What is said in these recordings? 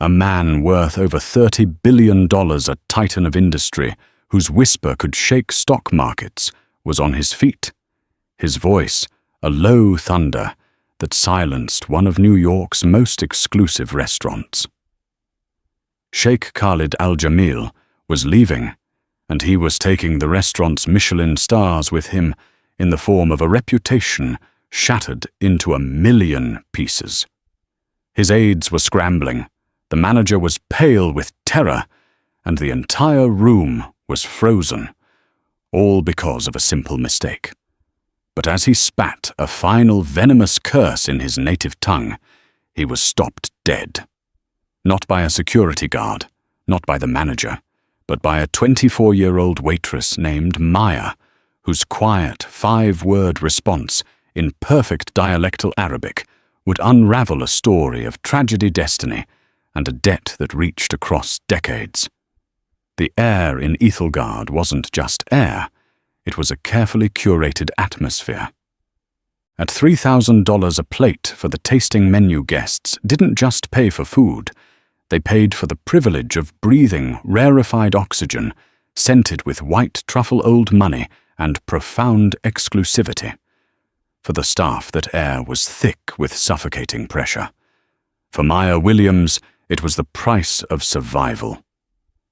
A man worth over $30 billion, a titan of industry, whose whisper could shake stock markets, was on his feet. His voice, a low thunder that silenced one of New York's most exclusive restaurants. Sheikh Khalid Al-Jamil was leaving, and he was taking the restaurant's Michelin stars with him in the form of a reputation shattered into 1,000,000 pieces. His aides were scrambling, the manager was pale with terror, and the entire room was frozen, all because of a simple mistake. But as he spat a final venomous curse in his native tongue, he was stopped dead. Not by a security guard, not by the manager, but by a 24-year-old waitress named Maya, whose quiet 5-word response in perfect dialectal Arabic would unravel a story of tragedy, destiny, and a debt that reached across decades. The air in Ethelgard wasn't just air, it was a carefully curated atmosphere. At $3,000 a plate for the tasting menu, guests didn't just pay for food, they paid for the privilege of breathing rarefied oxygen, scented with white truffle old money and profound exclusivity. For the staff, that air was thick with suffocating pressure. For Maya Williams, it was the price of survival.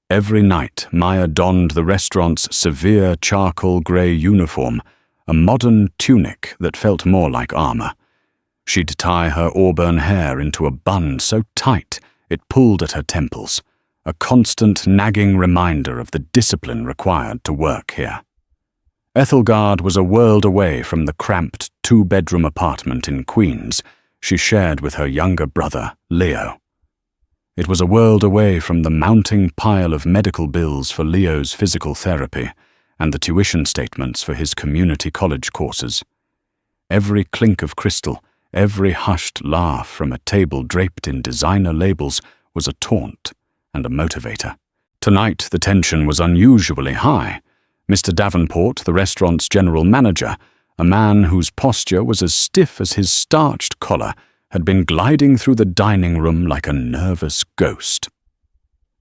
Every night, Maya donned the restaurant's severe charcoal grey uniform, a modern tunic that felt more like armor. She'd tie her auburn hair into a bun so tight it pulled at her temples, a constant nagging reminder of the discipline required to work here. Ethelgard was a world away from the cramped 2-bedroom apartment in Queens she shared with her younger brother, Leo. It was a world away from the mounting pile of medical bills for Leo's physical therapy and the tuition statements for his community college courses. Every clink of crystal, every hushed laugh from a table draped in designer labels was a taunt and a motivator. Tonight the tension was unusually high. Mr. Davenport, the restaurant's general manager, a man whose posture was as stiff as his starched collar, had been gliding through the dining room like a nervous ghost.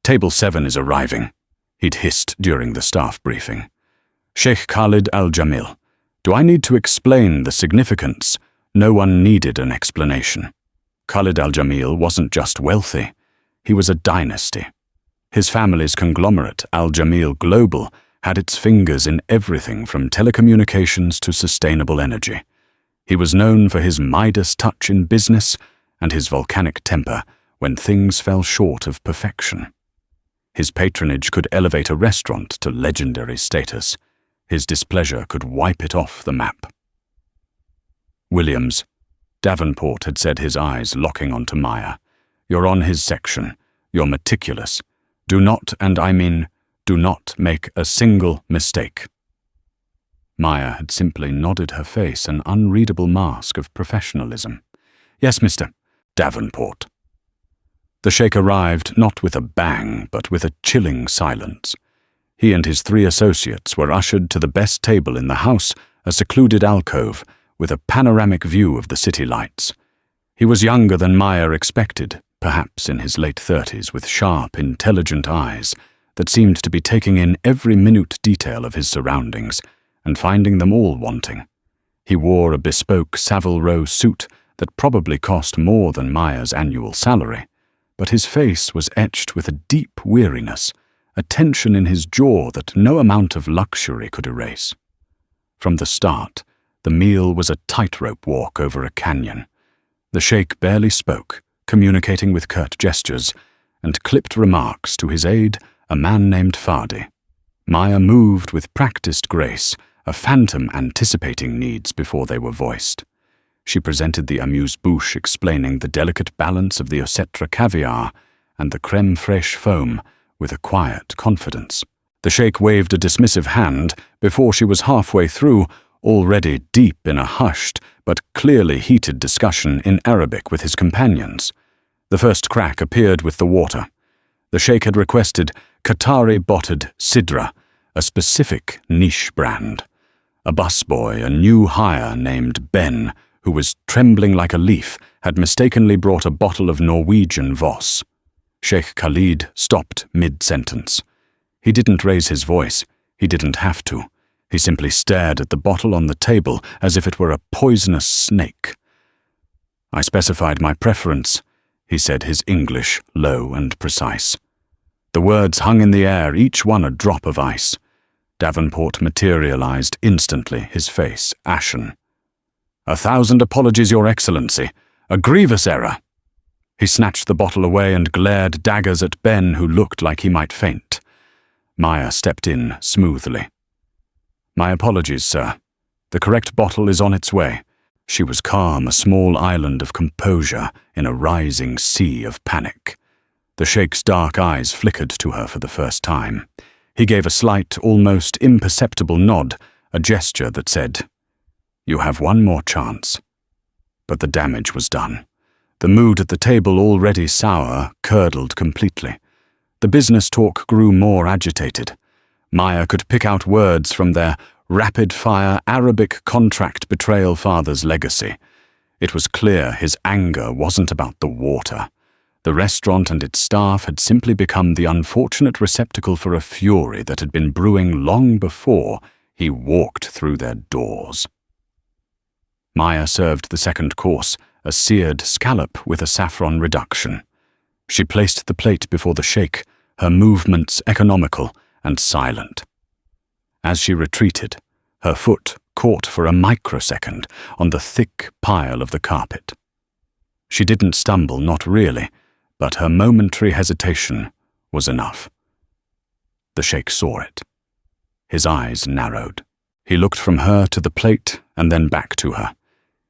"Table 7 is arriving," he'd hissed during the staff briefing. "Sheikh Khalid Al-Jamil. Do I need to explain the significance?" No one needed an explanation. Khalid Al-Jamil wasn't just wealthy, he was a dynasty. His family's conglomerate, Al-Jamil Global, had its fingers in everything from telecommunications to sustainable energy. He was known for his Midas touch in business and his volcanic temper when things fell short of perfection. His patronage could elevate a restaurant to legendary status. His displeasure could wipe it off the map. "Williams," Davenport had said, his eyes locking onto Maya. "You're on his section. You're meticulous. Do not, and I mean, do not make a single mistake." Maya had simply nodded her face, an unreadable mask of professionalism. "Yes, Mr. Davenport." The sheikh arrived not with a bang, but with a chilling silence. He and his 3 associates were ushered to the best table in the house, a secluded alcove, with a panoramic view of the city lights. He was younger than Maya expected, perhaps in his late 30s, with sharp, intelligent eyes that seemed to be taking in every minute detail of his surroundings and finding them all wanting. He wore a bespoke Savile Row suit that probably cost more than Maya's annual salary, but his face was etched with a deep weariness, a tension in his jaw that no amount of luxury could erase. From the start, the meal was a tightrope walk over a canyon. The sheikh barely spoke, communicating with curt gestures, and clipped remarks to his aide, a man named Fadi. Maya moved with practiced grace, a phantom anticipating needs before they were voiced. She presented the amuse-bouche, explaining the delicate balance of the Osetra caviar and the crème fraîche foam with a quiet confidence. The sheikh waved a dismissive hand before she was halfway through, already deep in a hushed but clearly heated discussion in Arabic with his companions. The first crack appeared with the water. The sheikh had requested Qatari-botted Sidra, a specific niche brand. A busboy, a new hire named Ben, who was trembling like a leaf, had mistakenly brought a bottle of Norwegian Voss. Sheikh Khalid stopped mid-sentence. He didn't raise his voice. He didn't have to. He simply stared at the bottle on the table as if it were a poisonous snake. "I specified my preference," he said, his English low and precise. The words hung in the air, each one a drop of ice. Davenport materialized instantly, his face ashen. "1,000 apologies, Your Excellency. A grievous error." He snatched the bottle away and glared daggers at Ben, who looked like he might faint. Maya stepped in smoothly. "My apologies, sir. The correct bottle is on its way." She was calm, a small island of composure in a rising sea of panic. The Sheikh's dark eyes flickered to her for the first time. He gave a slight, almost imperceptible nod, a gesture that said, "You have one more chance." But the damage was done. The mood at the table, already sour, curdled completely. The business talk grew more agitated. Maya could pick out words from their rapid-fire Arabic contract betrayal father's legacy. It was clear his anger wasn't about the water. The restaurant and its staff had simply become the unfortunate receptacle for a fury that had been brewing long before he walked through their doors. Maya served the second course, a seared scallop with a saffron reduction. She placed the plate before the sheikh, her movements economical and silent. As she retreated, her foot caught for a microsecond on the thick pile of the carpet. She didn't stumble, not really, but her momentary hesitation was enough. The sheikh saw it. His eyes narrowed. He looked from her to the plate and then back to her.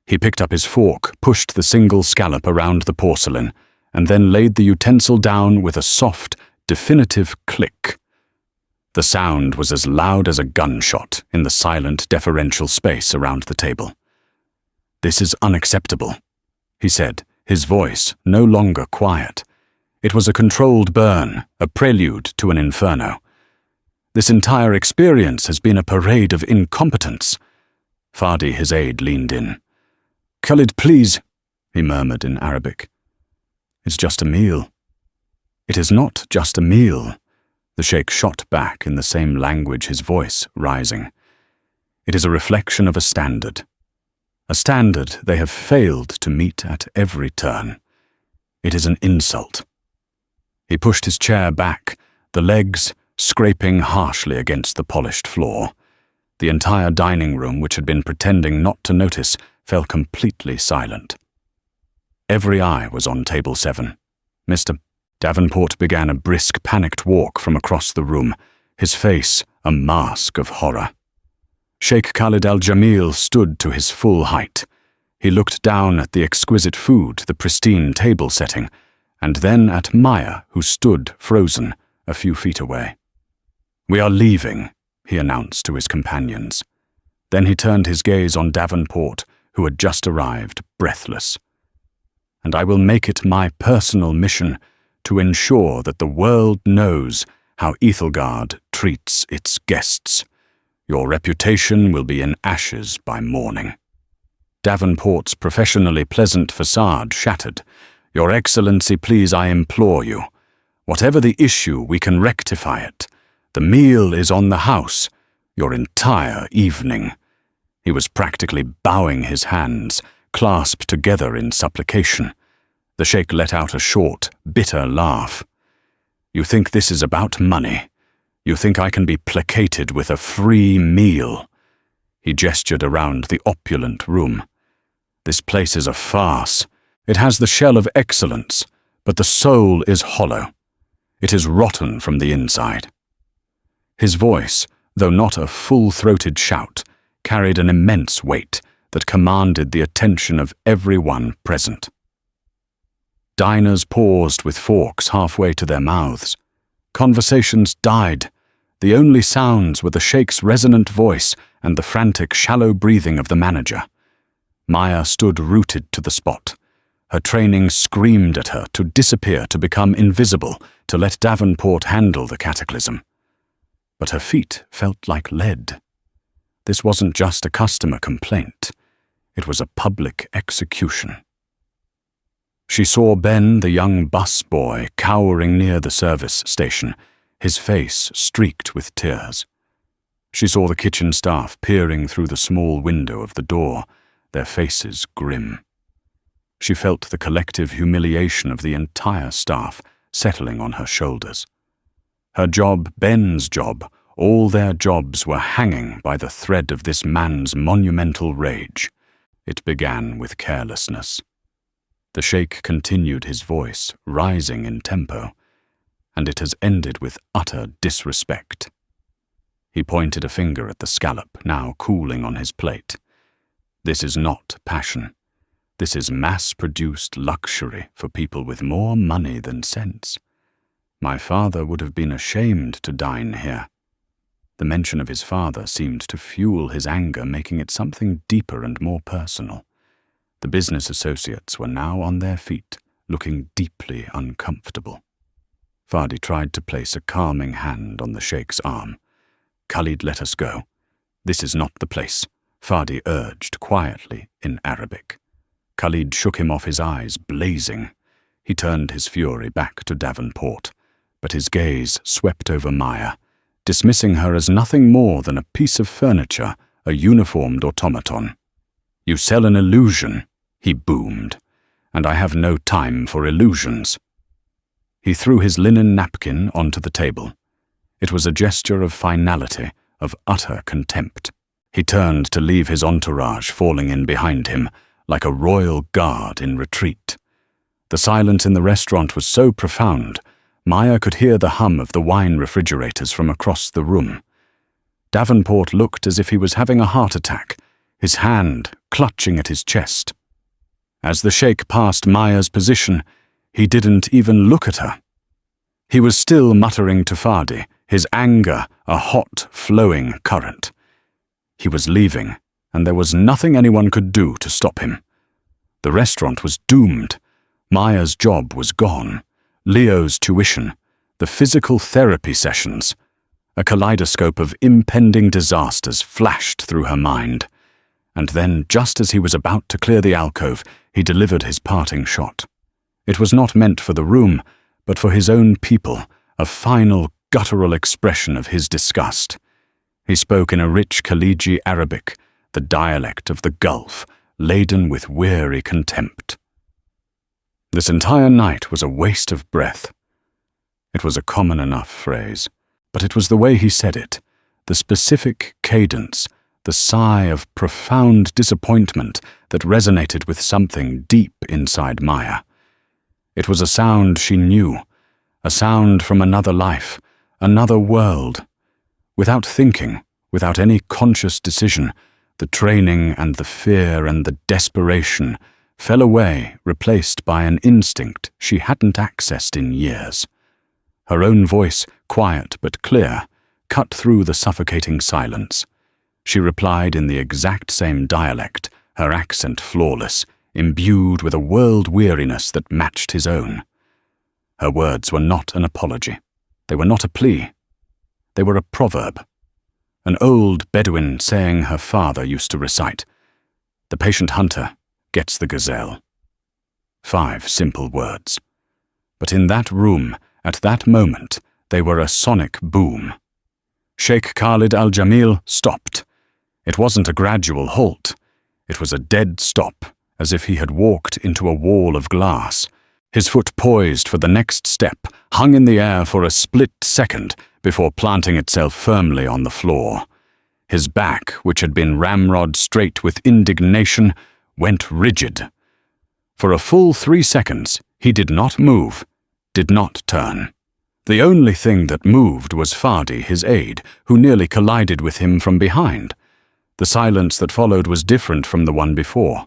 He picked up his fork, pushed the single scallop around the porcelain, and then laid the utensil down with a soft, definitive click. The sound was as loud as a gunshot in the silent, deferential space around the table. "This is unacceptable," he said, his voice no longer quiet. It was a controlled burn, a prelude to an inferno. "This entire experience has been a parade of incompetence." Fadi, his aide, leaned in. "Khalid, please," he murmured in Arabic. "It's just a meal." "It is not just a meal," the sheikh shot back in the same language, his voice rising. "It is a reflection of a standard they have failed to meet at every turn. It is an insult." He pushed his chair back, the legs scraping harshly against the polished floor. The entire dining room, which had been pretending not to notice, fell completely silent. Every eye was on table 7. Mr. Davenport began a brisk, panicked walk from across the room, his face a mask of horror. Sheikh Khalid al-Jamil stood to his full height. He looked down at the exquisite food, the pristine table setting, and then at Maya, who stood frozen a few feet away. "We are leaving," he announced to his companions. Then he turned his gaze on Davenport, who had just arrived, breathless. "And I will make it my personal mission to ensure that the world knows how Ethelgard treats its guests. Your reputation will be in ashes by morning." Davenport's professionally pleasant facade shattered. "Your Excellency, please, I implore you. Whatever the issue, we can rectify it. The meal is on the house, your entire evening." He was practically bowing his hands, clasped together in supplication. The sheikh let out a short, bitter laugh. "You think this is about money? You think I can be placated with a free meal?" He gestured around the opulent room. "This place is a farce. It has the shell of excellence, but the soul is hollow. It is rotten from the inside." His voice, though not a full-throated shout, carried an immense weight that commanded the attention of everyone present. Diners paused with forks halfway to their mouths. Conversations died. The only sounds were the sheikh's resonant voice and the frantic, shallow breathing of the manager. Maya stood rooted to the spot. Her training screamed at her to disappear, to become invisible, to let Davenport handle the cataclysm. But her feet felt like lead. This wasn't just a customer complaint. It was a public execution. She saw Ben, the young bus boy, cowering near the service station, his face streaked with tears. She saw the kitchen staff peering through the small window of the door, their faces grim. She felt the collective humiliation of the entire staff settling on her shoulders. Her job, Ben's job, all their jobs were hanging by the thread of this man's monumental rage. It began with carelessness. The sheikh continued his voice, rising in tempo, and it has ended with utter disrespect. He pointed a finger at the scallop now cooling on his plate. This is not passion. This is mass-produced luxury for people with more money than sense. My father would have been ashamed to dine here. The mention of his father seemed to fuel his anger, making it something deeper and more personal. The business associates were now on their feet, looking deeply uncomfortable. Fadi tried to place a calming hand on the sheikh's arm. "Khalid, let us go. This is not the place," Fadi urged quietly in Arabic. Khalid shook him off, his eyes blazing. He turned his fury back to Davenport, but his gaze swept over Maya, dismissing her as nothing more than a piece of furniture, a uniformed automaton. "You sell an illusion," he boomed, "and I have no time for illusions." He threw his linen napkin onto the table. It was a gesture of finality, of utter contempt. He turned to leave his entourage falling in behind him, like a royal guard in retreat. The silence in the restaurant was so profound, Maya could hear the hum of the wine refrigerators from across the room. Davenport looked as if he was having a heart attack, his hand clutching at his chest. As the sheikh passed Maya's position, he didn't even look at her. He was still muttering to Fadi, his anger a hot, flowing current. He was leaving, and there was nothing anyone could do to stop him. The restaurant was doomed. Maya's job was gone. Leo's tuition, the physical therapy sessions. A kaleidoscope of impending disasters flashed through her mind. And then, just as he was about to clear the alcove, he delivered his parting shot. It was not meant for the room, but for his own people, a final, guttural expression of his disgust. He spoke in a rich Khaliji Arabic, the dialect of the Gulf, laden with weary contempt. This entire night was a waste of breath. It was a common enough phrase, but it was the way he said it, the specific cadence, the sigh of profound disappointment that resonated with something deep inside Maya. It was a sound she knew, a sound from another life, another world. Without thinking, without any conscious decision, the training and the fear and the desperation fell away, replaced by an instinct she hadn't accessed in years. Her own voice, quiet but clear, cut through the suffocating silence. She replied in the exact same dialect, her accent flawless, imbued with a world-weariness that matched his own. Her words were not an apology. They were not a plea. They were a proverb. An old Bedouin saying her father used to recite, "The patient hunter gets the gazelle." 5 simple words. But in that room, at that moment, they were a sonic boom. Sheikh Khalid al-Jamil stopped. It wasn't a gradual halt. It was a dead stop, as if he had walked into a wall of glass. His foot poised for the next step, hung in the air for a split second before planting itself firmly on the floor. His back, which had been ramrod straight with indignation, went rigid. For a full 3 seconds, he did not move, did not turn. The only thing that moved was Fadi, his aide, who nearly collided with him from behind. The silence that followed was different from the one before.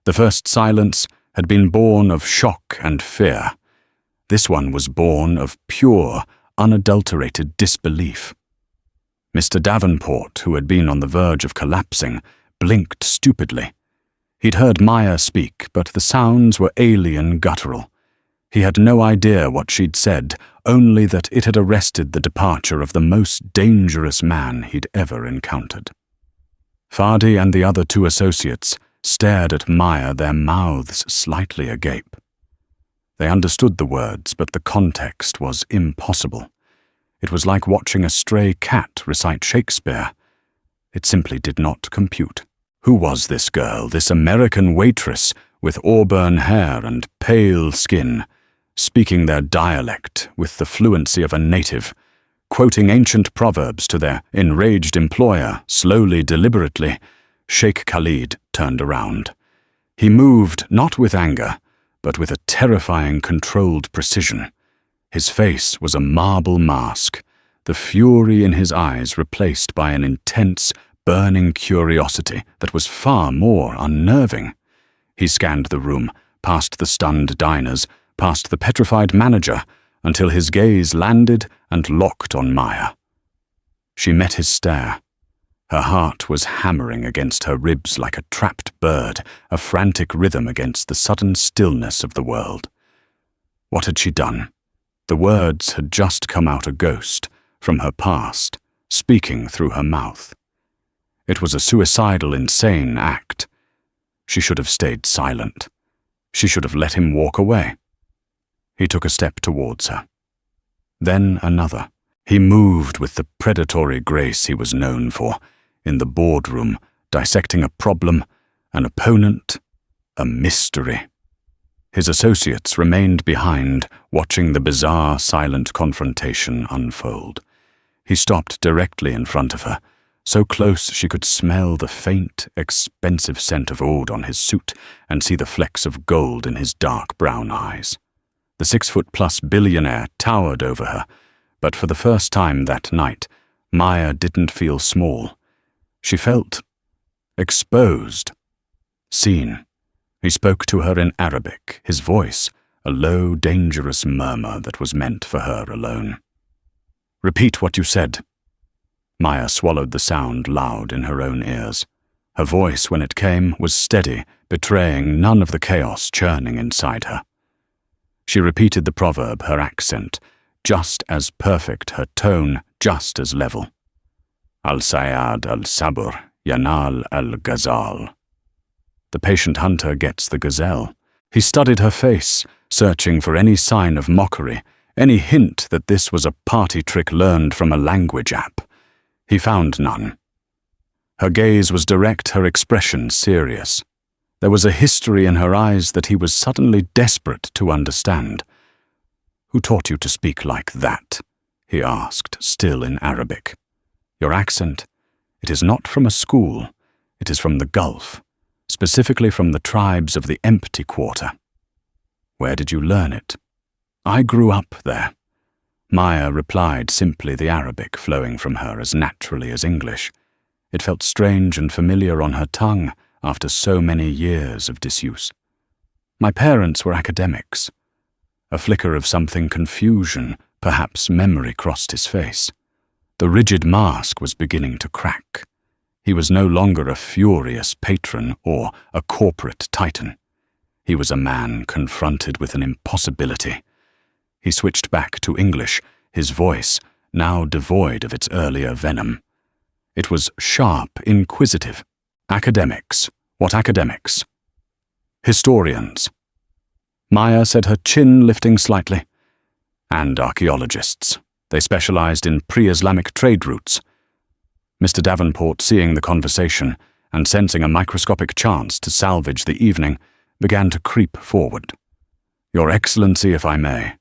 The first silence had been born of shock and fear. This one was born of pure, unadulterated disbelief. Mr. Davenport, who had been on the verge of collapsing, blinked stupidly. He'd heard Maya speak, but the sounds were alien, guttural. He had no idea what she'd said, only that it had arrested the departure of the most dangerous man he'd ever encountered. Fadi and the other 2 associates stared at Maya, their mouths slightly agape. They understood the words, but the context was impossible. It was like watching a stray cat recite Shakespeare. It simply did not compute. Who was this girl, this American waitress with auburn hair and pale skin, speaking their dialect with the fluency of a native, quoting ancient proverbs to their enraged employer, slowly, deliberately? Sheikh Khalid turned around. He moved not with anger, but with a terrifying, controlled precision. His face was a marble mask, the fury in his eyes replaced by an intense, burning curiosity that was far more unnerving. He scanned the room, past the stunned diners, past the petrified manager, until his gaze landed and locked on Maya. She met his stare. Her heart was hammering against her ribs like a trapped bird, a frantic rhythm against the sudden stillness of the world. What had she done? The words had just come out a ghost, from her past, speaking through her mouth. It was a suicidal, insane act. She should have stayed silent. She should have let him walk away. He took a step towards her. Then another. He moved with the predatory grace he was known for, in the boardroom, dissecting a problem, an opponent, a mystery. His associates remained behind, watching the bizarre, silent confrontation unfold. He stopped directly in front of her, so close she could smell the faint, expensive scent of oud on his suit and see the flecks of gold in his dark brown eyes. The 6-foot-plus billionaire towered over her, but for the first time that night, Maya didn't feel small. She felt exposed, seen. He spoke to her in Arabic, his voice a low, dangerous murmur that was meant for her alone. "Repeat what you said." Maya swallowed the sound loud in her own ears. Her voice, when it came, was steady, betraying none of the chaos churning inside her. She repeated the proverb, her accent, just as perfect, her tone just as level. Al-Sayad al-Sabr, Yanal al-Ghazal. The patient hunter gets the gazelle. He studied her face, searching for any sign of mockery, any hint that this was a party trick learned from a language app. He found none. Her gaze was direct, her expression serious. There was a history in her eyes that he was suddenly desperate to understand. "Who taught you to speak like that?" he asked, still in Arabic. "Your accent, it is not from a school, it is from the Gulf, specifically from the tribes of the Empty Quarter." "Where did you learn it?" "I grew up there." Maya replied simply, the Arabic flowing from her as naturally as English. It felt strange and familiar on her tongue after so many years of disuse. "My parents were academics." A flicker of something confusion, perhaps memory, crossed his face. The rigid mask was beginning to crack. He was no longer a furious patron or a corporate titan. He was a man confronted with an impossibility. He switched back to English, his voice now devoid of its earlier venom. It was sharp, inquisitive. "Academics. What academics?" "Historians." Maya said, her chin lifting slightly. "And archaeologists. They specialized in pre-Islamic trade routes." Mr. Davenport, seeing the conversation and sensing a microscopic chance to salvage the evening, began to creep forward. "Your Excellency, if I may."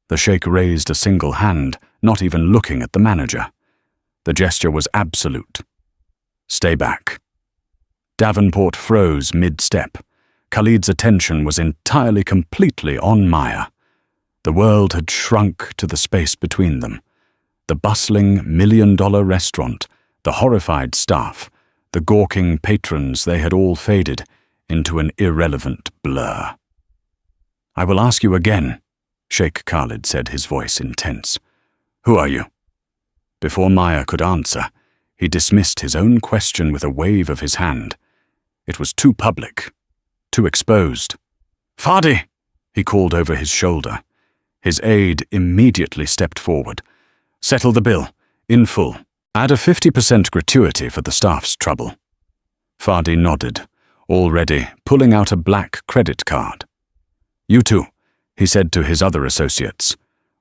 The sheikh raised a single hand, not even looking at the manager. The gesture was absolute. "Stay back." Davenport froze mid-step. Khalid's attention was entirely, completely on Maya. The world had shrunk to the space between them. The bustling million-dollar restaurant, the horrified staff, the gawking patrons, they had all faded into an irrelevant blur. "I will ask you again," Sheikh Khalid said, his voice intense. "Who are you?" Before Maya could answer, he dismissed his own question with a wave of his hand. It was too public, too exposed. "Fadi!" he called over his shoulder. His aide immediately stepped forward. "Settle the bill, in full. Add a 50% gratuity for the staff's trouble." Fadi nodded, already pulling out a black credit card. "You two, he said to his other associates.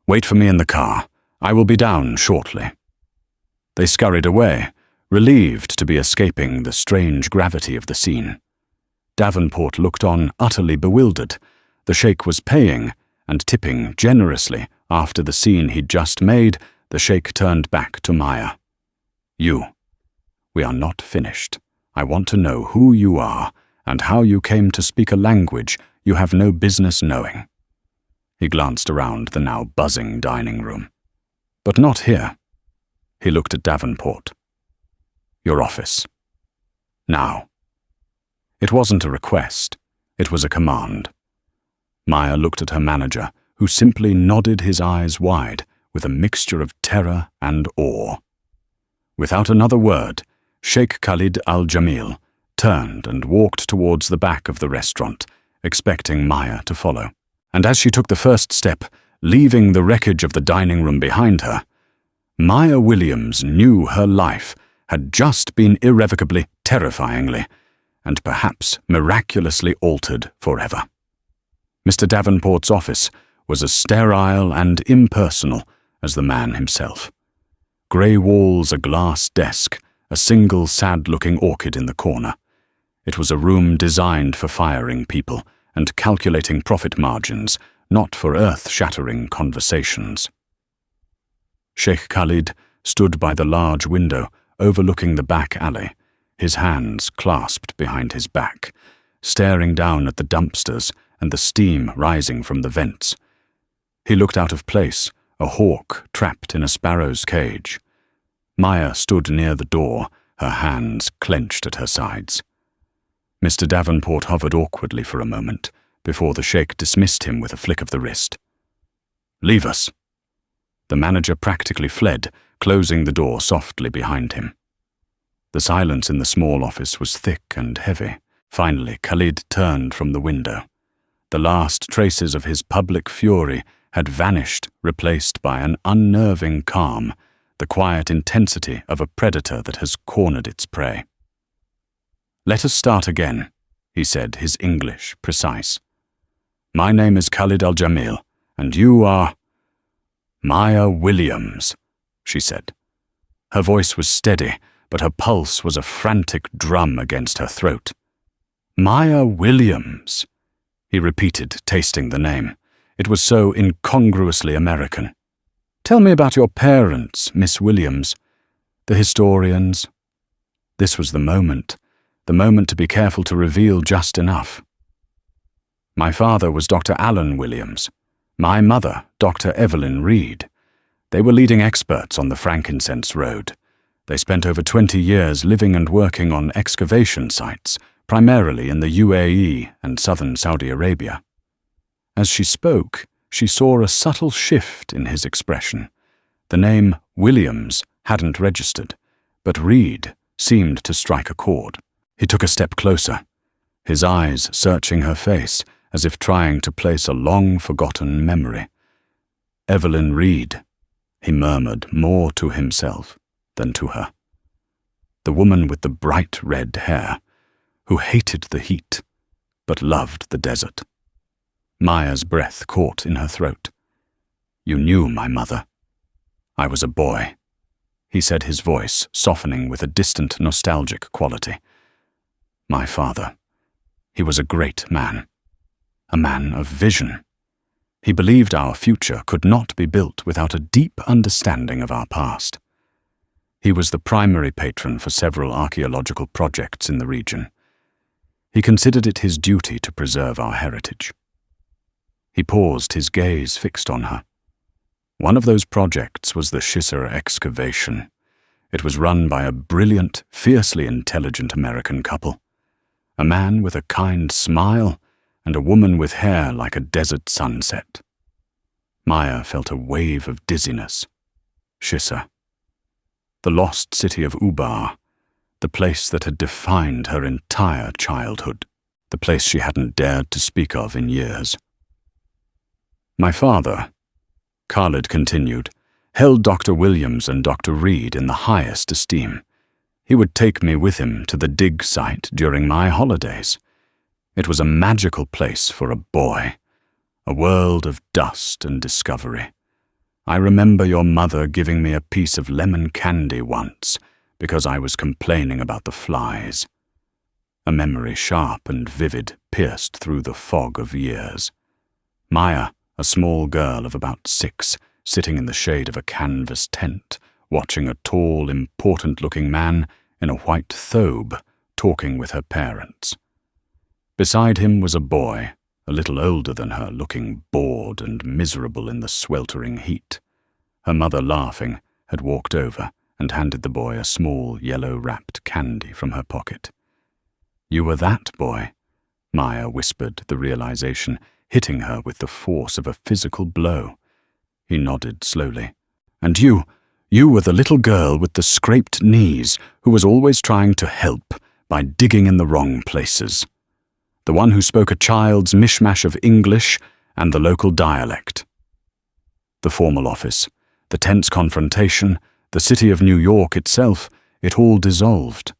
"Wait for me in the car. I will be down shortly." They scurried away, relieved to be escaping the strange gravity of the scene. Davenport looked on, utterly bewildered. The sheikh was paying and tipping generously. After the scene he'd just made, the sheikh turned back to Maya. "You. We are not finished. I want to know who you are and how you came to speak a language you have no business knowing." He glanced around the now buzzing dining room. "But not here." He looked at Davenport. "Your office. Now." It wasn't a request. It was a command. Maya looked at her manager, who simply nodded, his eyes wide, with a mixture of terror and awe. Without another word, Sheikh Khalid al-Jamil turned and walked towards the back of the restaurant, expecting Maya to follow. And as she took the first step, leaving the wreckage of the dining room behind her, Maya Williams knew her life had just been irrevocably, terrifyingly, and perhaps miraculously altered forever. Mr. Davenport's office was as sterile and impersonal as the man himself. Grey walls, a glass desk, a single sad-looking orchid in the corner. It was a room designed for firing people and calculating profit margins, not for earth-shattering conversations. Sheikh Khalid stood by the large window overlooking the back alley, his hands clasped behind his back, staring down at the dumpsters and the steam rising from the vents. He looked out of place, a hawk trapped in a sparrow's cage. Maya stood near the door, her hands clenched at her sides. Mr. Davenport hovered awkwardly for a moment before the sheikh dismissed him with a flick of the wrist. "Leave us." The manager practically fled, closing the door softly behind him. The silence in the small office was thick and heavy. Finally, Khalid turned from the window. The last traces of his public fury had vanished, replaced by an unnerving calm, the quiet intensity of a predator that has cornered its prey. "Let us start again," he said, his English precise. "My name is Khalid al-Jamil, and you are—" "Maya Williams," she said. Her voice was steady, but her pulse was a frantic drum against her throat. "Maya Williams," he repeated, tasting the name. It was so incongruously American. "Tell me about your parents, Miss Williams. The historians." This was the moment to be careful to reveal just enough. "My father was Dr. Alan Williams. My mother, Dr. Evelyn Reed. They were leading experts on the frankincense road. They spent over 20 years living and working on excavation sites, primarily in the UAE and southern Saudi Arabia." As she spoke, she saw a subtle shift in his expression. The name Williams hadn't registered, but Reed seemed to strike a chord. He took a step closer, his eyes searching her face as if trying to place a long-forgotten memory. "Evelyn Reed," he murmured more to himself than to her. The woman with the bright red hair, who hated the heat, but loved the desert. Maya's breath caught in her throat. "You knew my mother." "I was a boy," he said, his voice softening with a distant, nostalgic quality. "My father, he was a great man, a man of vision. He believed our future could not be built without a deep understanding of our past. He was the primary patron for several archaeological projects in the region. He considered it his duty to preserve our heritage." He paused, his gaze fixed on her. One of those projects was the Shisar excavation. It was run by a brilliant, fiercely intelligent American couple. A man with a kind smile and a woman with hair like a desert sunset. Maya felt a wave of dizziness. Shisar. The lost city of Ubar, the place that had defined her entire childhood, the place she hadn't dared to speak of in years. "My father," Khalid continued, "held Dr. Williams and Dr. Reed in the highest esteem. He would take me with him to the dig site during my holidays. It was a magical place for a boy, A world of dust and discovery. I remember your mother giving me a piece of lemon candy once because I was complaining about the flies. A memory sharp and vivid pierced through the fog of years. Maya, a small girl of about 6, sitting in the shade of a canvas tent, watching a tall, important-looking man in a white thobe talking with her parents. Beside him was a boy, a little older than her, looking bored and miserable in the sweltering heat. Her mother, laughing, had walked over and handed the boy a small, yellow-wrapped candy from her pocket. "You were that boy," Maya whispered, the realization hitting her with the force of a physical blow. He nodded slowly. "And you were the little girl with the scraped knees who was always trying to help by digging in the wrong places. The one who spoke a child's mishmash of English and the local dialect." The formal office, the tense confrontation, the city of New York itself, it all dissolved.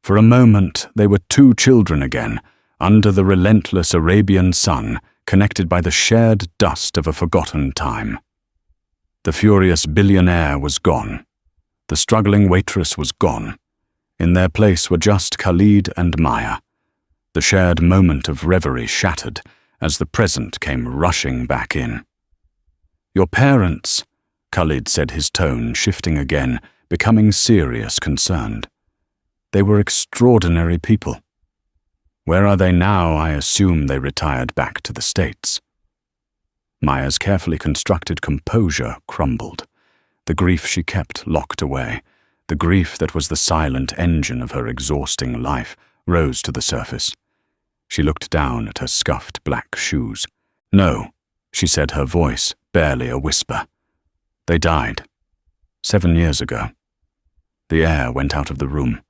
For a moment, they were 2 children again, under the relentless Arabian sun, connected by the shared dust of a forgotten time. The furious billionaire was gone. The struggling waitress was gone. In their place were just Khalid and Maya. The shared moment of reverie shattered as the present came rushing back in. "Your parents," Khalid said, his tone shifting again, becoming serious, concerned. "They were extraordinary people. Where are they now? I assume they retired back to the States." Maya's carefully constructed composure crumbled. The grief she kept locked away, the grief that was the silent engine of her exhausting life, rose to the surface. She looked down at her scuffed black shoes. "No," she said, her voice barely a whisper. "They died. 7 years ago." The air went out of the room.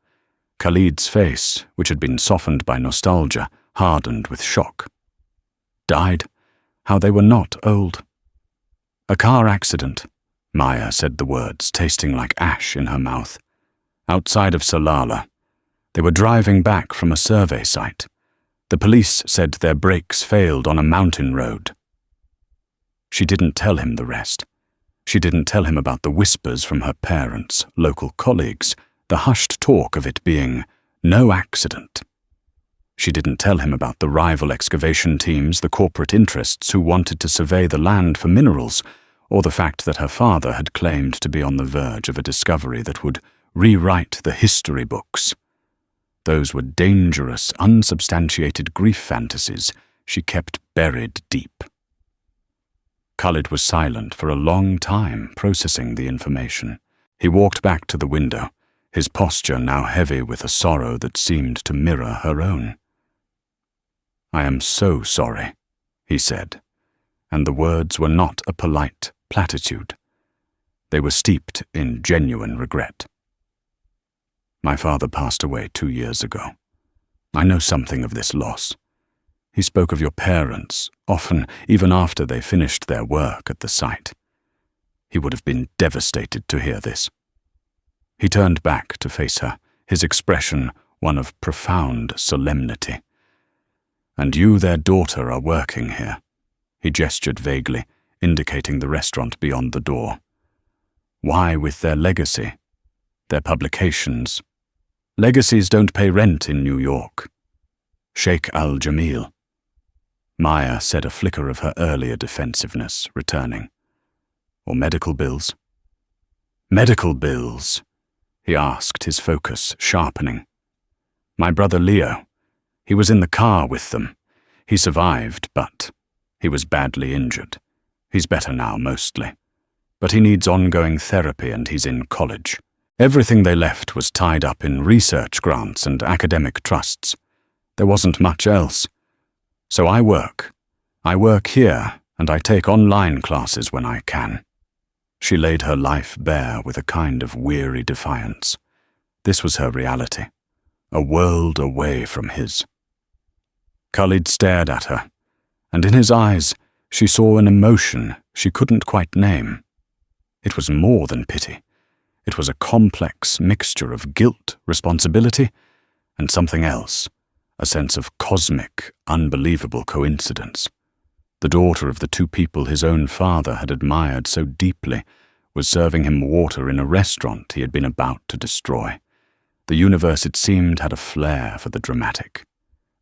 Khalid's face, which had been softened by nostalgia, hardened with shock. "Died? How they were not old." "A car accident," Maya said the words, tasting like ash in her mouth. "Outside of Salalah. They were driving back from a survey site. The police said their brakes failed on a mountain road." She didn't tell him the rest. She didn't tell him about the whispers from her parents, local colleagues, the hushed talk of it being no accident. She didn't tell him about the rival excavation teams, the corporate interests who wanted to survey the land for minerals, or the fact that her father had claimed to be on the verge of a discovery that would rewrite the history books. Those were dangerous, unsubstantiated grief fantasies she kept buried deep. Khalid was silent for a long time, processing the information. He walked back to the window, his posture now heavy with a sorrow that seemed to mirror her own. "I am so sorry," he said, and the words were not a polite platitude. They were steeped in genuine regret. "My father passed away 2 years ago. I know something of this loss. He spoke of your parents, often even after they finished their work at the site. He would have been devastated to hear this." He turned back to face her, his expression one of profound solemnity. "And you, their daughter, are working here." He gestured vaguely, indicating the restaurant beyond the door. "Why with their legacy? Their publications? Legacies don't pay rent in New York." "Sheikh Al-Jamil." Maya said, a flicker of her earlier defensiveness returning. "Or medical bills?" "Medical bills?" he asked, his focus sharpening. "My brother Leo. He was in the car with them. He survived, but he was badly injured. He's better now, mostly. But he needs ongoing therapy and he's in college. Everything they left was tied up in research grants and academic trusts. There wasn't much else. So I work. I work here, and I take online classes when I can." She laid her life bare with a kind of weary defiance. This was her reality, a world away from his. Khalid stared at her, and in his eyes she saw an emotion she couldn't quite name. It was more than pity. It was a complex mixture of guilt, responsibility, and something else, a sense of cosmic, unbelievable coincidence. The daughter of the two people his own father had admired so deeply was serving him water in a restaurant he had been about to destroy. The universe, it seemed, had a flair for the dramatic.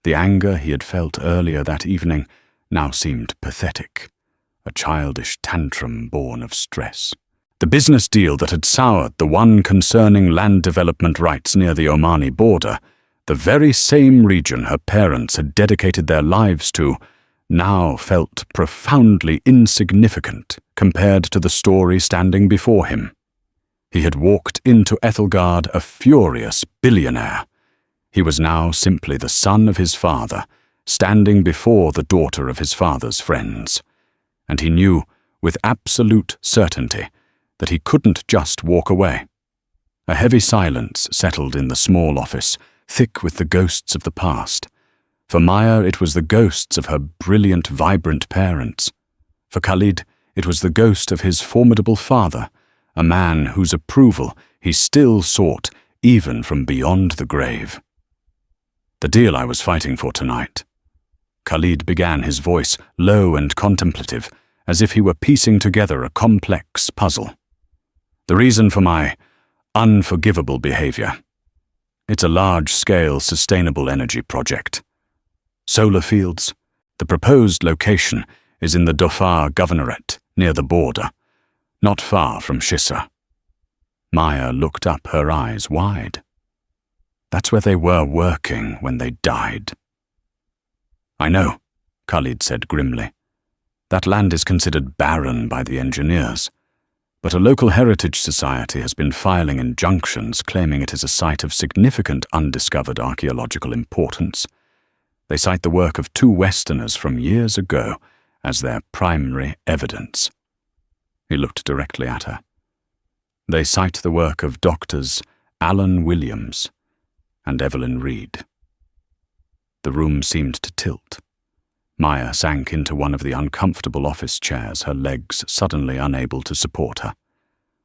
The anger he had felt earlier that evening now seemed pathetic, a childish tantrum born of stress. The business deal that had soured the one concerning land development rights near the Omani border, the very same region her parents had dedicated their lives to, now felt profoundly insignificant compared to the story standing before him. He had walked into Ethelgard a furious billionaire. He was now simply the son of his father, standing before the daughter of his father's friends. And he knew, with absolute certainty, that he couldn't just walk away. A heavy silence settled in the small office, thick with the ghosts of the past. For Maya, it was the ghosts of her brilliant, vibrant parents. For Khalid, it was the ghost of his formidable father, a man whose approval he still sought even from beyond the grave. The deal I was fighting for tonight. Khalid began, his voice low and contemplative, as if he were piecing together a complex puzzle. The reason for my unforgivable behavior. It's a large-scale sustainable energy project. Solar fields. The proposed location is in the Dhofar Governorate, near the border, not far from Shissa. Maya looked up, her eyes wide. That's where they were working when they died. I know, Khalid said grimly. That land is considered barren by the engineers, but a local heritage society has been filing injunctions claiming it is a site of significant undiscovered archaeological importance. They cite the work of two Westerners from years ago as their primary evidence. He looked directly at her. They cite the work of doctors Alan Williams and Evelyn Reed. The room seemed to tilt. Maya sank into one of the uncomfortable office chairs, her legs suddenly unable to support her.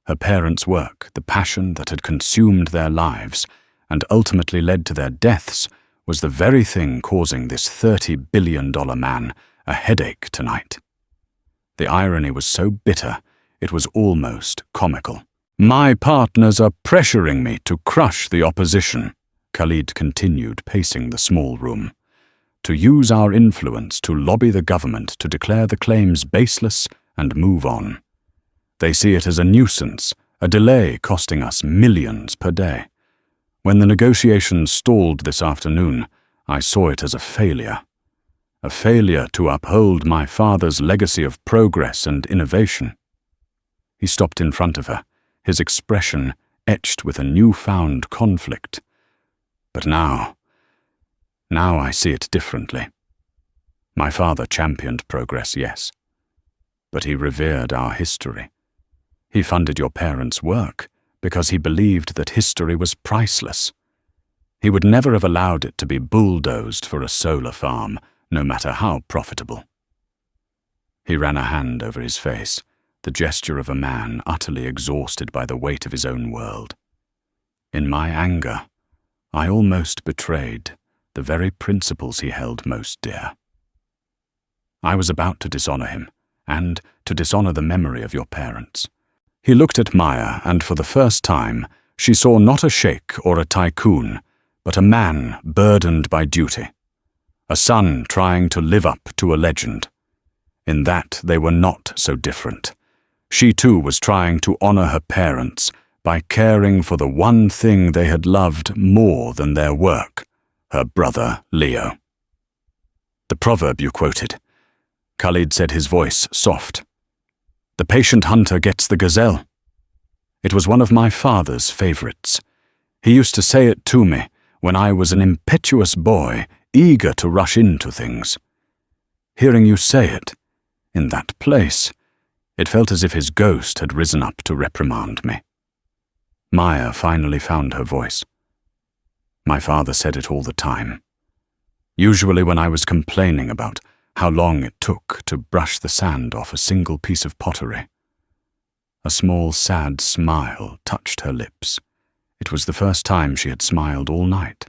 Her parents' work, the passion that had consumed their lives and ultimately led to their deaths, was the very thing causing this $30 billion man a headache tonight. The irony was so bitter, it was almost comical. My partners are pressuring me to crush the opposition, Khalid continued, pacing the small room. To use our influence to lobby the government to declare the claims baseless and move on. They see it as a nuisance, a delay costing us millions per day. When the negotiations stalled this afternoon, I saw it as a failure to uphold my father's legacy of progress and innovation. He stopped in front of her, his expression etched with a newfound conflict. But now I see it differently. My father championed progress, yes, but he revered our history. He funded your parents' work because he believed that history was priceless. He would never have allowed it to be bulldozed for a solar farm, no matter how profitable. He ran a hand over his face, the gesture of a man utterly exhausted by the weight of his own world. In my anger, I almost betrayed the very principles he held most dear. I was about to dishonor him, and to dishonor the memory of your parents. He looked at Maya, and for the first time, she saw not a sheikh or a tycoon, but a man burdened by duty. A son trying to live up to a legend. In that they were not so different. She too was trying to honor her parents by caring for the one thing they had loved more than their work, her brother Leo. The proverb you quoted, Khalid said, his voice soft. The patient hunter gets the gazelle. It was one of my father's favorites. He used to say it to me when I was an impetuous boy, eager to rush into things. Hearing you say it, in that place, it felt as if his ghost had risen up to reprimand me. Maya finally found her voice. My father said it all the time. Usually when I was complaining about how long it took to brush the sand off a single piece of pottery. A small, sad smile touched her lips. It was the first time she had smiled all night.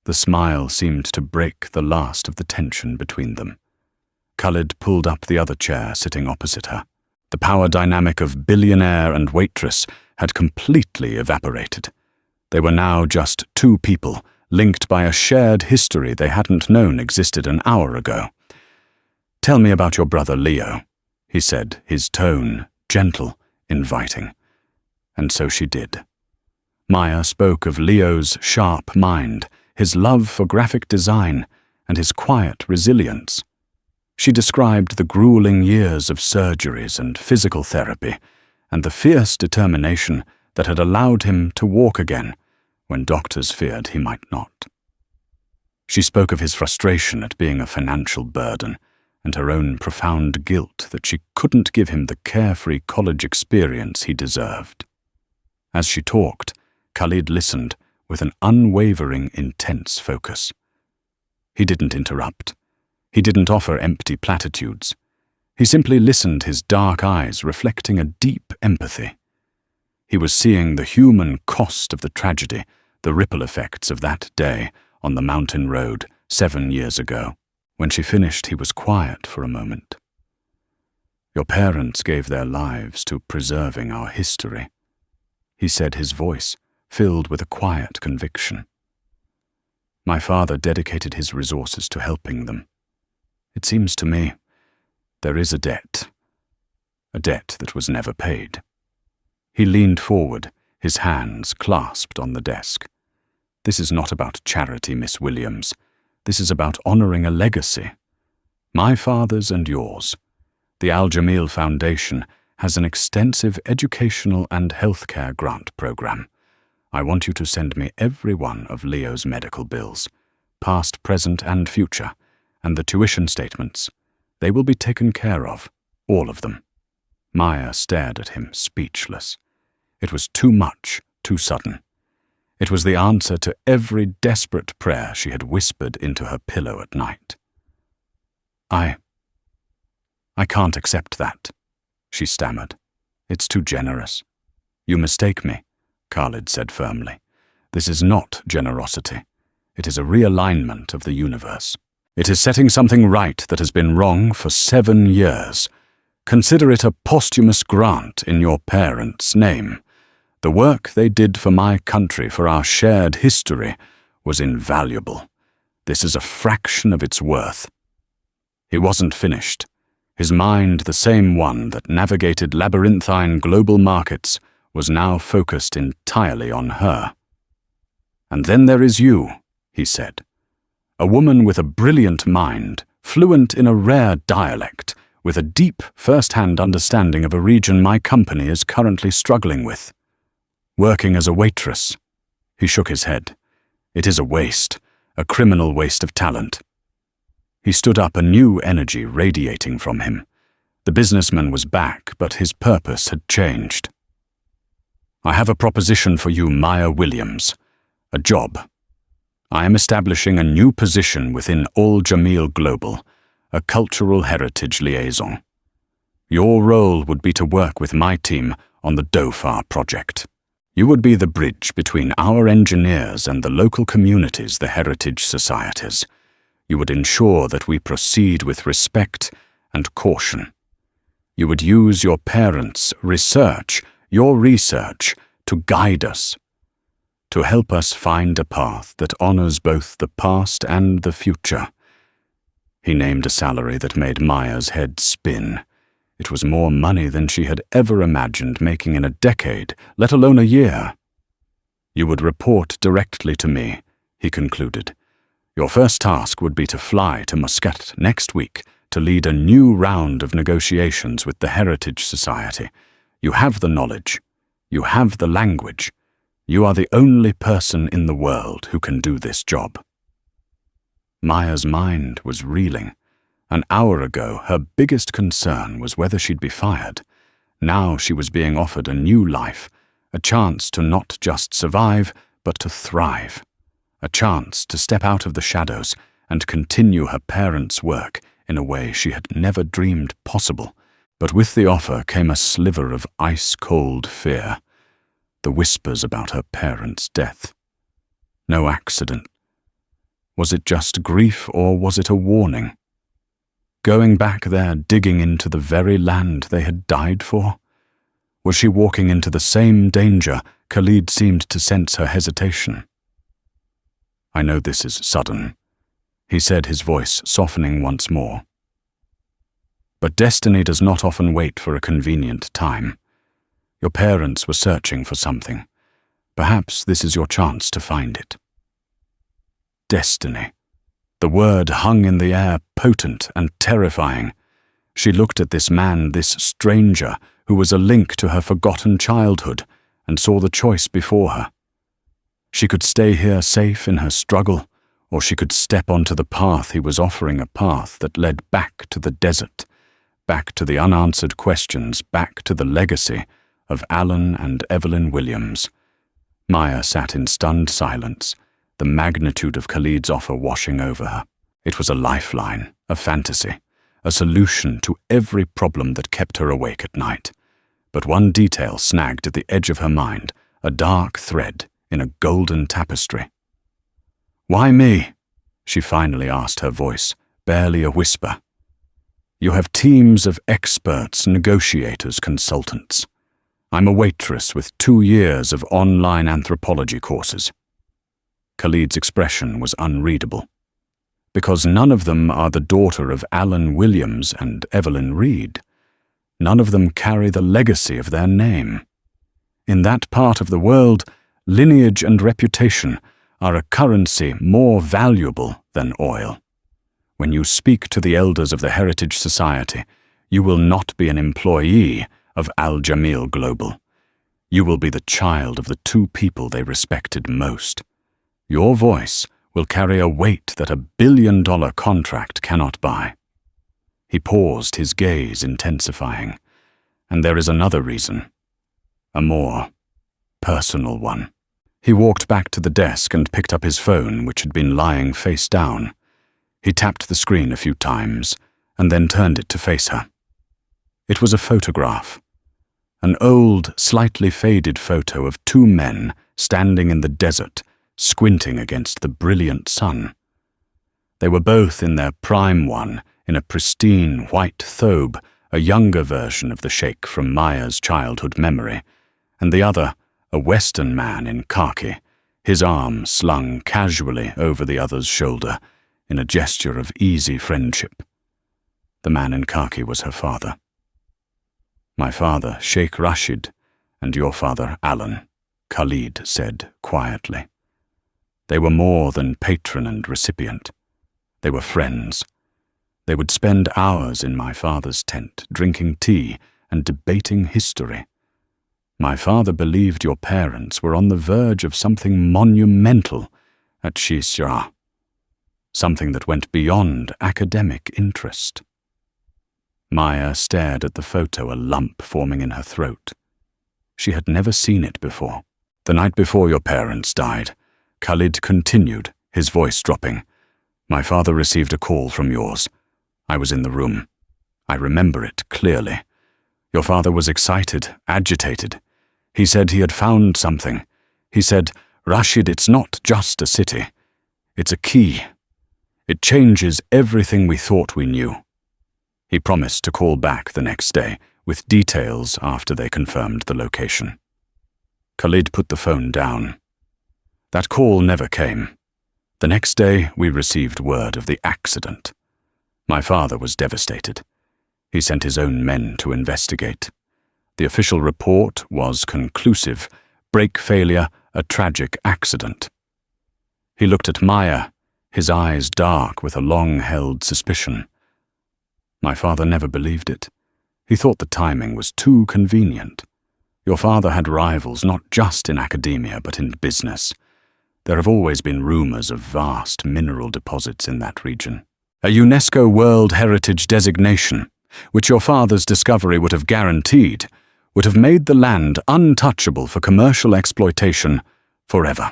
The smile seemed to break the last of the tension between them. Khalid pulled up the other chair sitting opposite her. The power dynamic of Billionaire and Waitress had completely evaporated. They were now just two people, linked by a shared history they hadn't known existed an hour ago. "Tell me about your brother Leo," he said, his tone gentle, inviting. And so she did. Maya spoke of Leo's sharp mind, his love for graphic design, and his quiet resilience. She described the grueling years of surgeries and physical therapy, and the fierce determination that had allowed him to walk again when doctors feared he might not. She spoke of his frustration at being a financial burden, and her own profound guilt that she couldn't give him the carefree college experience he deserved. As she talked, Khalid listened with an unwavering, intense focus. He didn't interrupt. He didn't offer empty platitudes. He simply listened, his dark eyes reflecting a deep empathy. He was seeing the human cost of the tragedy, the ripple effects of that day on the mountain road 7 years ago. When she finished, he was quiet for a moment. "Your parents gave their lives to preserving our history," he said, his voice filled with a quiet conviction. "My father dedicated his resources to helping them. It seems to me there is a debt that was never paid." He leaned forward, his hands clasped on the desk. "This is not about charity, Miss Williams. This is about honoring a legacy. My father's and yours. The Al Jamil Foundation has an extensive educational and healthcare grant program. I want you to send me every one of Leo's medical bills, past, present, and future, and the tuition statements. They will be taken care of, all of them." Maya stared at him, speechless. It was too much, too sudden. It was the answer to every desperate prayer she had whispered into her pillow at night. I can't accept that," she stammered. "It's too generous." "You mistake me," Khalid said firmly. "This is not generosity. It is a realignment of the universe. It is setting something right that has been wrong for 7 years. Consider it a posthumous grant in your parents' name. The work they did for my country, for our shared history, was invaluable. This is a fraction of its worth." He wasn't finished. His mind, the same one that navigated labyrinthine global markets, was now focused entirely on her. "And then there is you," he said. "A woman with a brilliant mind, fluent in a rare dialect, with a deep first-hand understanding of a region my company is currently struggling with. Working as a waitress." He shook his head. "It is a waste, a criminal waste of talent." He stood up, a new energy radiating from him. The businessman was back, but his purpose had changed. "I have a proposition for you, Maya Williams. A job. I am establishing a new position within Al Jamil Global, a cultural heritage liaison. Your role would be to work with my team on the Dhofar project. You would be the bridge between our engineers and the local communities, the heritage societies. You would ensure that we proceed with respect and caution. You would use your parents' research, your research, to guide us, to help us find a path that honors both the past and the future." He named a salary that made Maya's head spin. It was more money than she had ever imagined making in a decade, let alone a year. "You would report directly to me," he concluded. "Your first task would be to fly to Muscat next week to lead a new round of negotiations with the Heritage Society. You have the knowledge. You have the language. You are the only person in the world who can do this job." Maya's mind was reeling. An hour ago, her biggest concern was whether she'd be fired. Now she was being offered a new life, a chance to not just survive, but to thrive. A chance to step out of the shadows and continue her parents' work in a way she had never dreamed possible. But with the offer came a sliver of ice-cold fear. The whispers about her parents' death. No accident. Was it just grief, or was it a warning? Going back there, digging into the very land they had died for? Was she walking into the same danger? Khalid seemed to sense her hesitation. "I know this is sudden," he said, his voice softening once more. "But destiny does not often wait for a convenient time. Your parents were searching for something. Perhaps this is your chance to find it." Destiny. The word hung in the air, potent and terrifying. She looked at this man, this stranger, who was a link to her forgotten childhood, and saw the choice before her. She could stay here safe in her struggle, or she could step onto the path he was offering, a path that led back to the desert, back to the unanswered questions, back to the legacy of Alan and Evelyn Williams. Maya sat in stunned silence, the magnitude of Khalid's offer washing over her. It was a lifeline, a fantasy, a solution to every problem that kept her awake at night. But one detail snagged at the edge of her mind, a dark thread in a golden tapestry. "Why me?" she finally asked, her voice barely a whisper. "You have teams of experts, negotiators, consultants. I'm a waitress with 2 years of online anthropology courses." Khalid's expression was unreadable. "Because none of them are the daughter of Alan Williams and Evelyn Reed. None of them carry the legacy of their name. In that part of the world, lineage and reputation are a currency more valuable than oil. When you speak to the elders of the Heritage Society, you will not be an employee of Al Jamil Global. You will be the child of the 2 people they respected most. Your voice will carry a weight that $1 billion contract cannot buy." He paused, his gaze intensifying. "And there is another reason. A more personal one." He walked back to the desk and picked up his phone, which had been lying face down. He tapped the screen a few times, and then turned it to face her. It was a photograph. An old, slightly faded photo of 2 men standing in the desert, squinting against the brilliant sun. They were both in their prime, one in a pristine white thobe, a younger version of the sheikh from Maya's childhood memory, and the other, a Western man in khaki, his arm slung casually over the other's shoulder in a gesture of easy friendship. The man in khaki was her father. "My father, Sheikh Rashid, and your father, Alan," Khalid said quietly. They were more than patron and recipient. They were friends. They would spend hours in my father's tent, drinking tea and debating history. My father believed your parents were on the verge of something monumental at Shisra, something that went beyond academic interest. Maya stared at the photo, a lump forming in her throat. She had never seen it before. "The night before your parents died," Khalid continued, his voice dropping, "my father received a call from yours. I was in the room. I remember it clearly. Your father was excited, agitated. He said he had found something. He said, 'Rashid, it's not just a city. It's a key. It changes everything we thought we knew.' He promised to call back the next day with details after they confirmed the location." Khalid put the phone down. That call never came. The next day, we received word of the accident. My father was devastated. He sent his own men to investigate. The official report was conclusive: brake failure, a tragic accident. He looked at Maya, his eyes dark with a long-held suspicion. My father never believed it. He thought the timing was too convenient. Your father had rivals not just in academia but in business. There have always been rumors of vast mineral deposits in that region. A UNESCO World Heritage designation, which your father's discovery would have guaranteed, would have made the land untouchable for commercial exploitation forever.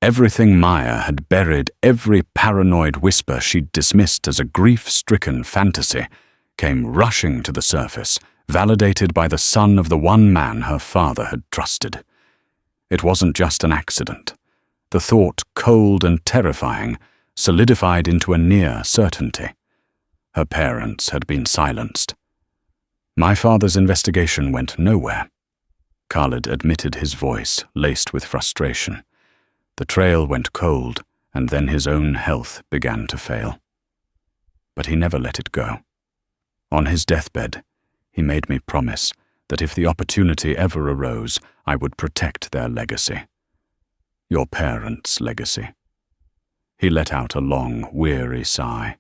Everything Maya had buried, every paranoid whisper she'd dismissed as a grief-stricken fantasy, came rushing to the surface, validated by the son of the one man her father had trusted. It wasn't just an accident. The thought, cold and terrifying, solidified into a near certainty. Her parents had been silenced. My father's investigation went nowhere. Khalid admitted, his voice laced with frustration. The trail went cold, and then his own health began to fail. But he never let it go. On his deathbed, he made me promise that if the opportunity ever arose, I would protect their legacy. Your parents' legacy. He let out a long, weary sigh.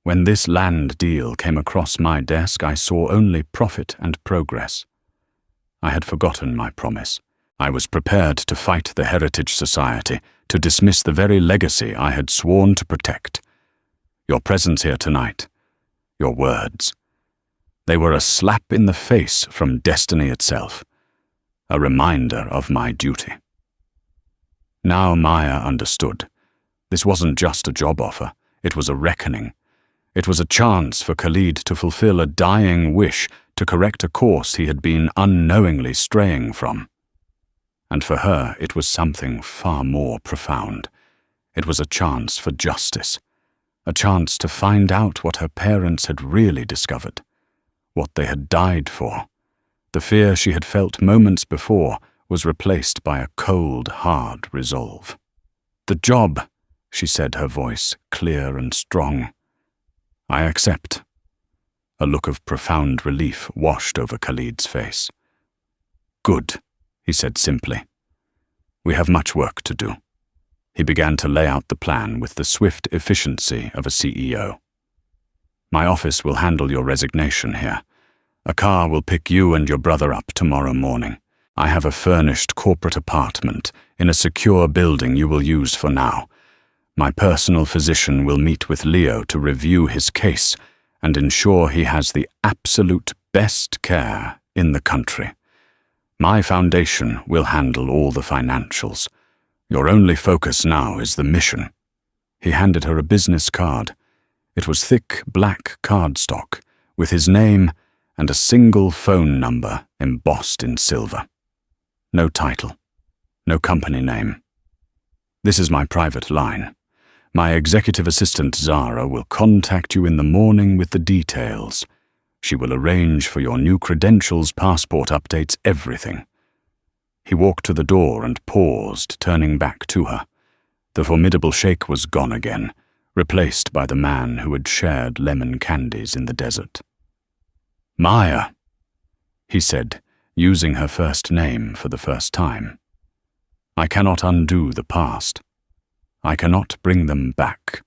When this land deal came across my desk, I saw only profit and progress. I had forgotten my promise. I was prepared to fight the Heritage Society, to dismiss the very legacy I had sworn to protect. Your presence here tonight, your words, they were a slap in the face from destiny itself, a reminder of my duty. Now Maya understood. This wasn't just a job offer, it was a reckoning. It was a chance for Khalid to fulfill a dying wish, to correct a course he had been unknowingly straying from. And for her, it was something far more profound. It was a chance for justice, a chance to find out what her parents had really discovered, what they had died for. The fear she had felt moments before was replaced by a cold, hard resolve. "The job," she said, her voice clear and strong. "I accept." A look of profound relief washed over Khalid's face. "Good," he said simply. "We have much work to do." He began to lay out the plan with the swift efficiency of a CEO. "My office will handle your resignation here. A car will pick you and your brother up tomorrow morning. I have a furnished corporate apartment in a secure building you will use for now. My personal physician will meet with Leo to review his case and ensure he has the absolute best care in the country. My foundation will handle all the financials. Your only focus now is the mission." He handed her a business card. It was thick black cardstock with his name and a single phone number embossed in silver. No title, no company name. "This is my private line. My executive assistant Zara will contact you in the morning with the details. She will arrange for your new credentials, passport updates, everything." He walked to the door and paused, turning back to her. The formidable sheikh was gone again, replaced by the man who had shared lemon candies in the desert. "Maya," he said, using her first name for the first time. "I cannot undo the past. I cannot bring them back.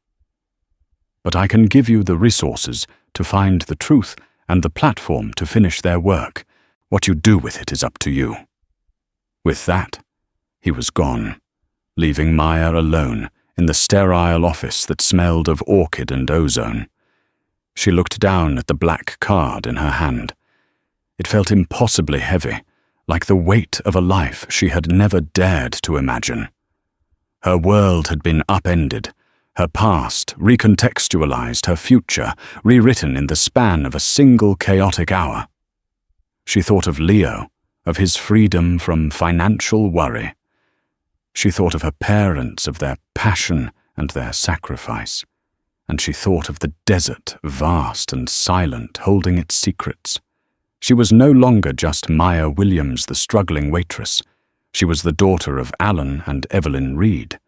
But I can give you the resources to find the truth and the platform to finish their work. What you do with it is up to you." With that, he was gone, leaving Maya alone in the sterile office that smelled of orchid and ozone. She looked down at the black card in her hand. It felt impossibly heavy, like the weight of a life she had never dared to imagine. Her world had been upended, her past recontextualized, her future rewritten in the span of a single chaotic hour. She thought of Leo, of his freedom from financial worry. She thought of her parents, of their passion and their sacrifice. And she thought of the desert, vast and silent, holding its secrets. She was no longer just Maya Williams, the struggling waitress. She was the daughter of Alan and Evelyn Reed,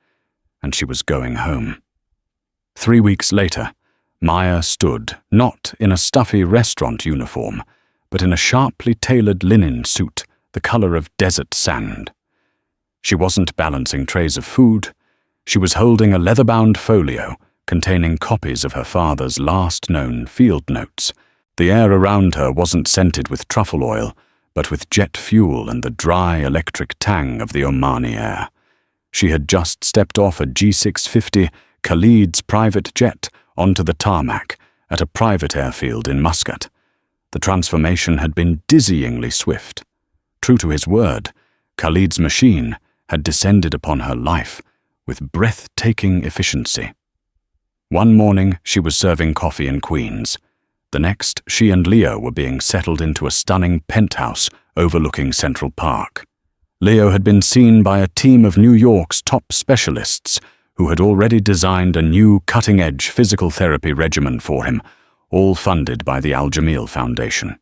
and she was going home. 3 weeks later, Maya stood, not in a stuffy restaurant uniform, but in a sharply tailored linen suit, the color of desert sand. She wasn't balancing trays of food. She was holding a leather-bound folio containing copies of her father's last known field notes. The air around her wasn't scented with truffle oil, but with jet fuel and the dry electric tang of the Omani air. She had just stepped off a G650, Khalid's private jet, onto the tarmac at a private airfield in Muscat. The transformation had been dizzyingly swift. True to his word, Khalid's machine had descended upon her life with breathtaking efficiency. One morning, she was serving coffee in Queens. The next, she and Leo were being settled into a stunning penthouse overlooking Central Park. Leo had been seen by a team of New York's top specialists who had already designed a new cutting-edge physical therapy regimen for him, all funded by the Al Jamil Foundation.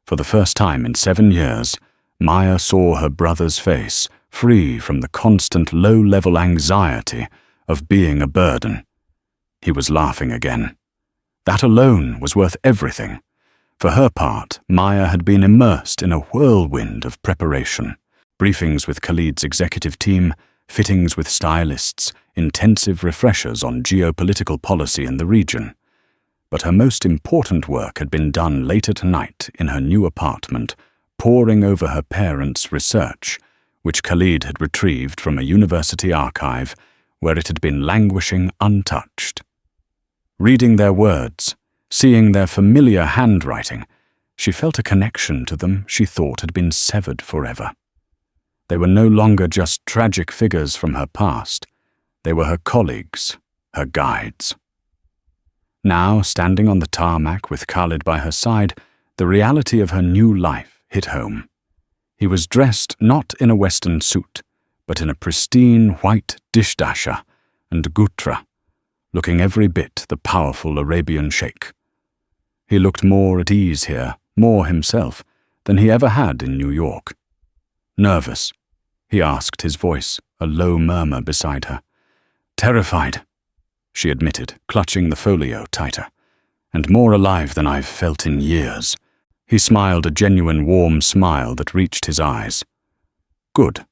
For the first time in 7 years, Maya saw her brother's face, free from the constant low-level anxiety of being a burden. He was laughing again. That alone was worth everything. For her part, Maya had been immersed in a whirlwind of preparation. Briefings with Khalid's executive team, fittings with stylists, intensive refreshers on geopolitical policy in the region. But her most important work had been done late at night in her new apartment, poring over her parents' research, which Khalid had retrieved from a university archive where it had been languishing untouched. Reading their words, seeing their familiar handwriting, she felt a connection to them she thought had been severed forever. They were no longer just tragic figures from her past. They were her colleagues, her guides. Now, standing on the tarmac with Khalid by her side, the reality of her new life hit home. He was dressed not in a Western suit, but in a pristine white dishdasha and gutra, looking every bit the powerful Arabian sheikh. He looked more at ease here, more himself, than he ever had in New York. Nervous, he asked, his voice a low murmur beside her. Terrified, she admitted, clutching the folio tighter. And more alive than I've felt in years. He smiled a genuine warm smile that reached his eyes. Good.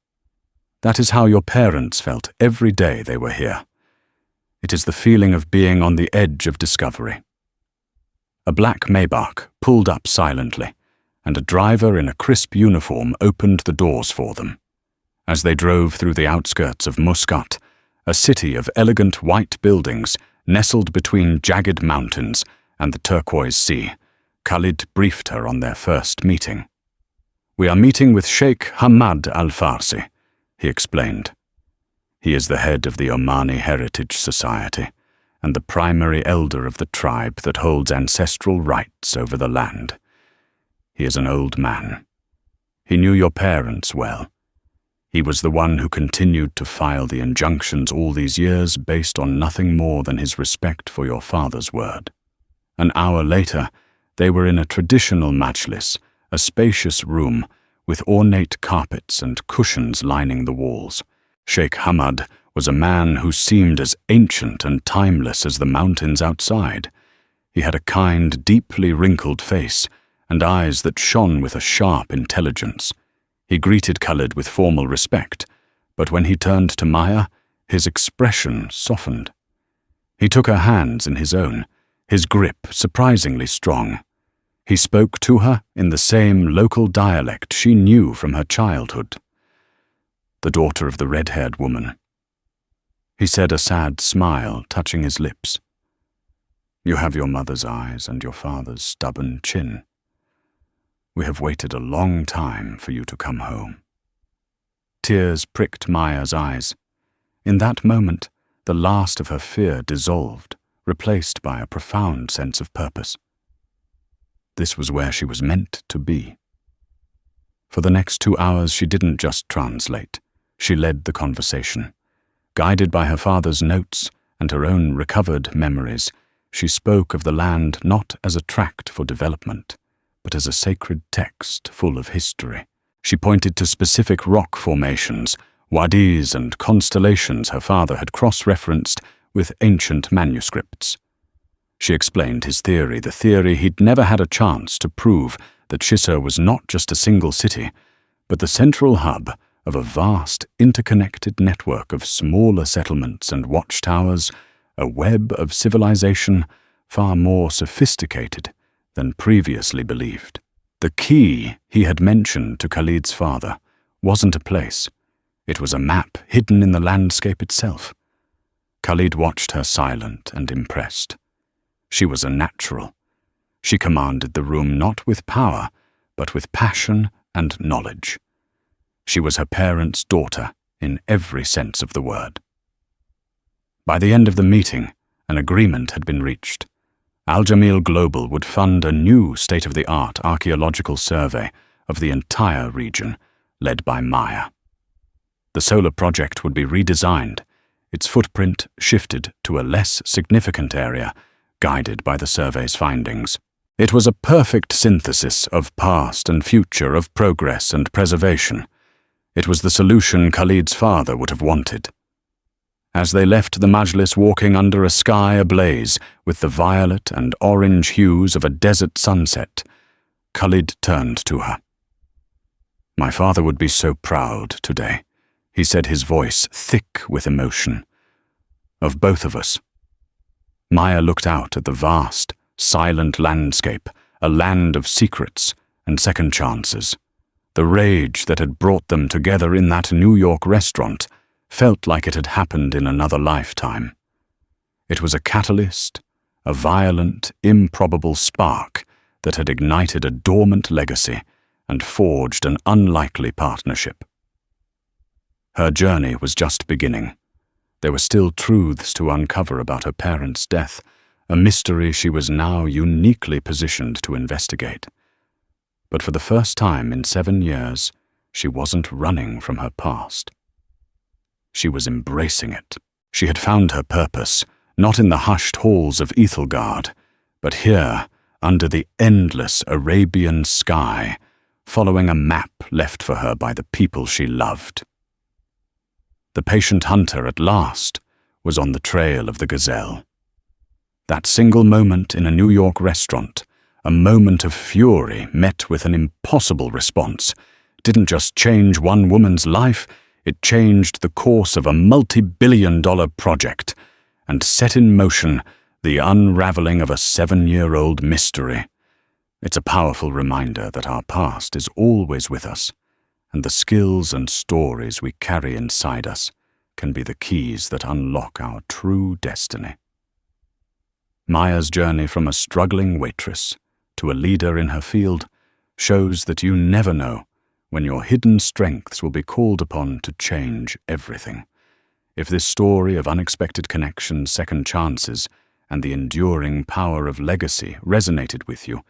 That is how your parents felt every day they were here. It is the feeling of being on the edge of discovery. A black Maybach pulled up silently, and a driver in a crisp uniform opened the doors for them. As they drove through the outskirts of Muscat, a city of elegant white buildings nestled between jagged mountains and the turquoise sea, Khalid briefed her on their first meeting. We are meeting with Sheikh Hamad Al-Farsi, he explained. He is the head of the Omani Heritage Society and the primary elder of the tribe that holds ancestral rights over the land. He is an old man. He knew your parents well. He was the one who continued to file the injunctions all these years based on nothing more than his respect for your father's word. An hour later, they were in a traditional majlis, a spacious room with ornate carpets and cushions lining the walls. Sheikh Hamad was a man who seemed as ancient and timeless as the mountains outside. He had a kind, deeply wrinkled face and eyes that shone with a sharp intelligence. He greeted Khalid with formal respect, but when he turned to Maya, his expression softened. He took her hands in his own, his grip surprisingly strong. He spoke to her in the same local dialect she knew from her childhood. The daughter of the red-haired woman. He said, a sad smile touching his lips. You have your mother's eyes and your father's stubborn chin. We have waited a long time for you to come home. Tears pricked Maya's eyes. In that moment, the last of her fear dissolved, replaced by a profound sense of purpose. This was where she was meant to be. For the next 2 hours, she didn't just translate. She led the conversation. Guided by her father's notes and her own recovered memories, she spoke of the land not as a tract for development, but as a sacred text full of history. She pointed to specific rock formations, wadis and constellations her father had cross-referenced with ancient manuscripts. She explained his theory, the theory he'd never had a chance to prove, that Shisar was not just a single city, but the central hub of a vast, interconnected network of smaller settlements and watchtowers, a web of civilization far more sophisticated than previously believed. The key he had mentioned to Khalid's father wasn't a place. It was a map hidden in the landscape itself. Khalid watched her silent and impressed. She was a natural. She commanded the room not with power, but with passion and knowledge. She was her parents' daughter in every sense of the word. By the end of the meeting, an agreement had been reached. Al Jamil Global would fund a new state-of-the-art archaeological survey of the entire region, led by Maya. The solar project would be redesigned, Its footprint shifted to a less significant area, guided by the survey's findings. It was a perfect synthesis of past and future, of progress and preservation. It was the solution Khalid's father would have wanted. As they left the majlis walking under a sky ablaze with the violet and orange hues of a desert sunset, Khalid turned to her. "My father would be so proud today," he said, his voice thick with emotion. "Of both of us." Maya looked out at the vast, silent landscape, a land of secrets and second chances. The rage that had brought them together in that New York restaurant felt like it had happened in another lifetime. It was a catalyst, a violent, improbable spark that had ignited a dormant legacy and forged an unlikely partnership. Her journey was just beginning. There were still truths to uncover about her parents' death, a mystery she was now uniquely positioned to investigate. But for the first time in 7 years, she wasn't running from her past. She was embracing it. She had found her purpose, not in the hushed halls of Ethelgard, but here, under the endless Arabian sky, following a map left for her by the people she loved. The patient hunter, at last, was on the trail of the gazelle. That single moment in a New York restaurant, a moment of fury met with an impossible response, didn't just change one woman's life, it changed the course of a multi-billion-dollar project and set in motion the unraveling of a 7-year-old mystery. It's a powerful reminder that our past is always with us, and the skills and stories we carry inside us can be the keys that unlock our true destiny. Maya's journey from a struggling waitress to a leader in her field shows that you never know when your hidden strengths will be called upon to change everything. If this story of unexpected connections, second chances, and the enduring power of legacy resonated with you,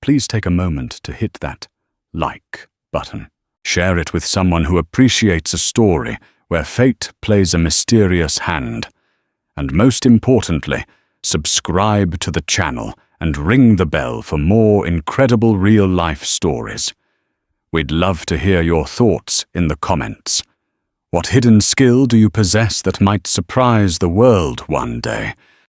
please take a moment to hit that like button. Share it with someone who appreciates a story where fate plays a mysterious hand. And most importantly, subscribe to the channel and ring the bell for more incredible real-life stories. We'd love to hear your thoughts in the comments. What hidden skill do you possess that might surprise the world one day?